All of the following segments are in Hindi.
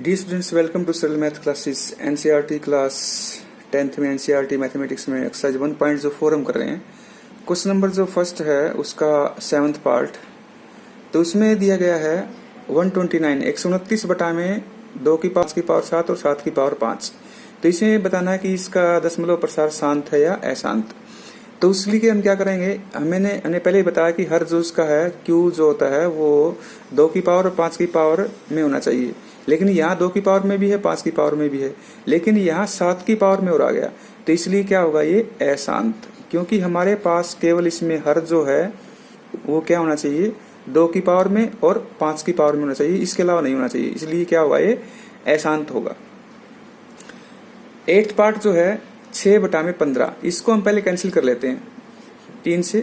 डी स्टूडेंट्स, वेलकम टू सरल math classes. NCERT class 10th में एनसीईआरटी मैथमेटिक्स में एक्सरसाइज 1.4 हम कर रहे हैं। क्वेश्चन नंबर जो फर्स्ट है उसका 7th पार्ट, तो उसमें दिया गया है 129 129 बटा में 2 की पावर 7 और 7 की पावर 5। तो इसमें बताना है कि इसका दशमलव प्रसार शांत है या अशांत। तो उसके लिए हम क्या करेंगे, हमने पहले ही बताया कि हर जो उसका है क्यू जो होता है वो 2 की पावर और 5 की पावर में होना चाहिए, लेकिन यहाँ 2 की पावर में भी है, 5 की पावर में भी है, लेकिन यहाँ 7 की पावर में और आ गया। तो इसलिए क्या होगा, ये अशांत, क्योंकि हमारे पास केवल इसमें हर जो है वो क्या होना चाहिए, 2 की पावर में और 5 की पावर में होना चाहिए, इसके अलावा नहीं होना चाहिए। इसलिए क्या होगा, ये अशांत होगा। 8th पार्ट जो है 6 बटा में 15, इसको हम पहले कैंसिल कर लेते हैं 3 से,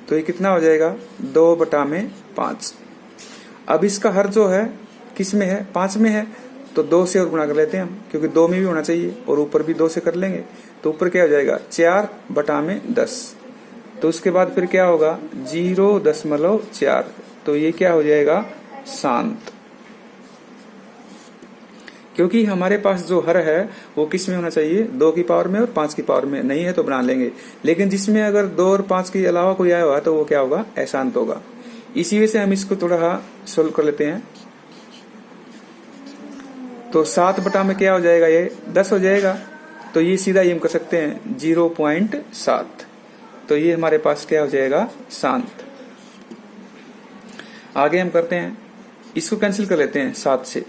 तो ये कितना हो जाएगा 2 बटा में 5। अब इसका हर जो है किस में है, 5 में है, तो 2 से और गुणा कर लेते हैं हम, क्योंकि 2 में भी होना चाहिए और ऊपर भी 2 से कर लेंगे। तो ऊपर क्या हो जाएगा 4 बटा में 10। तो उसके बाद फिर क्या होगा 0.4। तो ये क्या हो जाएगा शांत, क्योंकि हमारे पास जो हर है वो किस में होना चाहिए, 2 की पावर में और 5 की पावर में। नहीं है तो बना लेंगे, लेकिन जिसमें अगर 2 और 5 के अलावा कोई आया हुआ तो वो क्या होगा, अशांत होगा। इसी वजह से हम इसको थोड़ा सोल्व कर लेते हैं। तो 7 बटा में क्या हो जाएगा, ये 10 हो जाएगा। तो ये सीधा ये हम कर सकते हैं 0.7। तो ये हमारे पास क्या हो जाएगा, शांत। आगे हम करते हैं, इसको कैंसिल कर लेते हैं 7 से,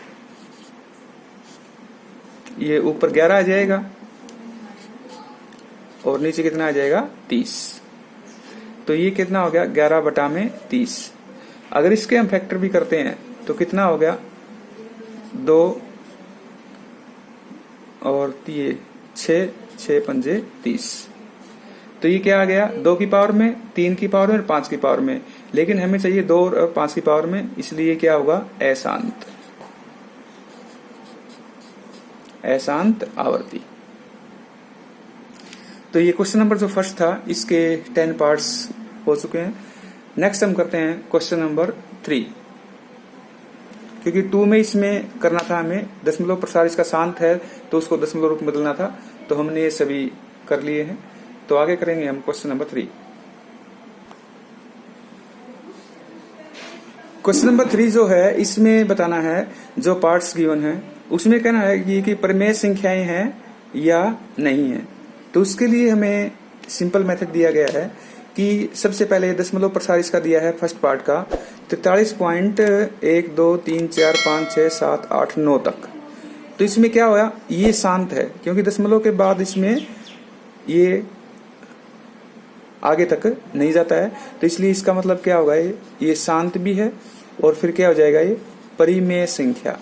ये ऊपर 11 आ जाएगा और नीचे कितना आ जाएगा 30। तो ये कितना हो गया 11 बटा में 30। अगर इसके हम फैक्टर भी करते हैं तो कितना हो गया 2 और 6 6 पंजे 30। तो ये क्या आ गया 2 की पावर में, 3 की पावर में और 5 की पावर में, लेकिन हमें चाहिए 2 और 5 की पावर में, इसलिए क्या होगा अशांत, अशांत आवर्ती। तो ये क्वेश्चन नंबर जो फर्स्ट था इसके 10 पार्ट्स हो चुके हैं। नेक्स्ट हम करते हैं क्वेश्चन नंबर 3, क्योंकि 2 में इसमें करना था हमें दशमलव प्रसार इसका शांत है तो उसको दशमलव रूप में बदलना था, तो हमने ये सभी कर लिए हैं। तो आगे करेंगे हम क्वेश्चन नंबर 3। क्वेश्चन नंबर 3 जो है इसमें बताना है जो पार्ट्स गिवन है उसमें कहना है कि परिमेय संख्याएं हैं या नहीं है। तो उसके लिए हमें सिंपल मेथड दिया गया है कि सबसे पहले दशमलव प्रसार इसका दिया है फर्स्ट पार्ट का 43.1 2 3 4 5 6 7 8 9 तक। तो इसमें क्या होगा, ये शांत है, क्योंकि दशमलव के बाद इसमें ये आगे तक नहीं जाता है। तो इसलिए इसका मतलब क्या होगा, ये शांत भी है और फिर क्या हो जाएगा, ये परिमेय संख्या,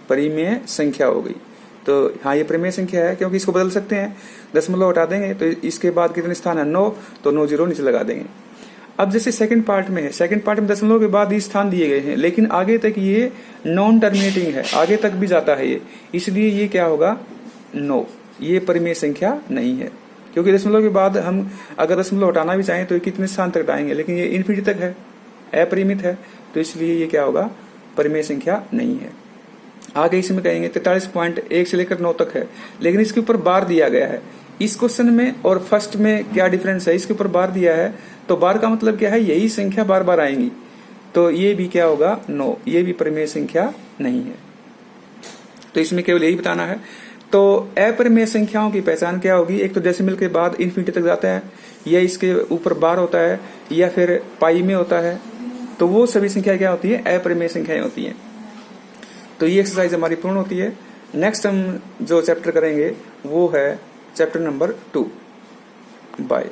परिमेय संख्या हो गई। तो हाँ, ये परिमेय संख्या है, क्योंकि इसको बदल सकते हैं, दशमलव हटा देंगे तो इसके बाद कितने स्थान है 9, तो 9 0 नीचे लगा देंगे। अब जैसे सेकंड पार्ट में है, सेकंड पार्ट में दशमलव के बाद ये स्थान दिए गए हैं, लेकिन आगे तक ये नॉन टर्मिनेटिंग है, आगे तक भी जाता है ये, इसलिए ये क्या होगा 9, ये परिमेय संख्या नहीं है। क्योंकि दशमलव के बाद हम अगर दशमलव हटाना भी चाहें तो कितने स्थान तक हटाएंगे, लेकिन ये इन्फिनिटी तक है, अपरिमित है, तो इसलिए ये क्या होगा, परिमेय संख्या नहीं है। आगे इसमें कहेंगे 43.1 से लेकर 9 तक है, लेकिन इसके ऊपर बार दिया गया है। इस क्वेश्चन में और फर्स्ट में क्या डिफरेंस है, इसके ऊपर बार दिया है, तो बार का मतलब क्या है, यही संख्या बार बार आएंगी, तो ये भी क्या होगा 9, ये भी परिमेय संख्या नहीं है। तो इसमें केवल यही बताना है। तो अपरिमेय संख्याओं की पहचान क्या होगी, एक तो डेसिमल के बाद इन्फिनिटी तक जाता है, या इसके ऊपर बार होता है, या फिर पाई में होता है, तो वो सभी संख्या क्या होती है, अपरिमेय संख्याएं होती हैं। तो ये एक्सरसाइज हमारी पूर्ण होती है। नेक्स्ट हम जो चैप्टर करेंगे वो है चैप्टर नंबर 2। बाय।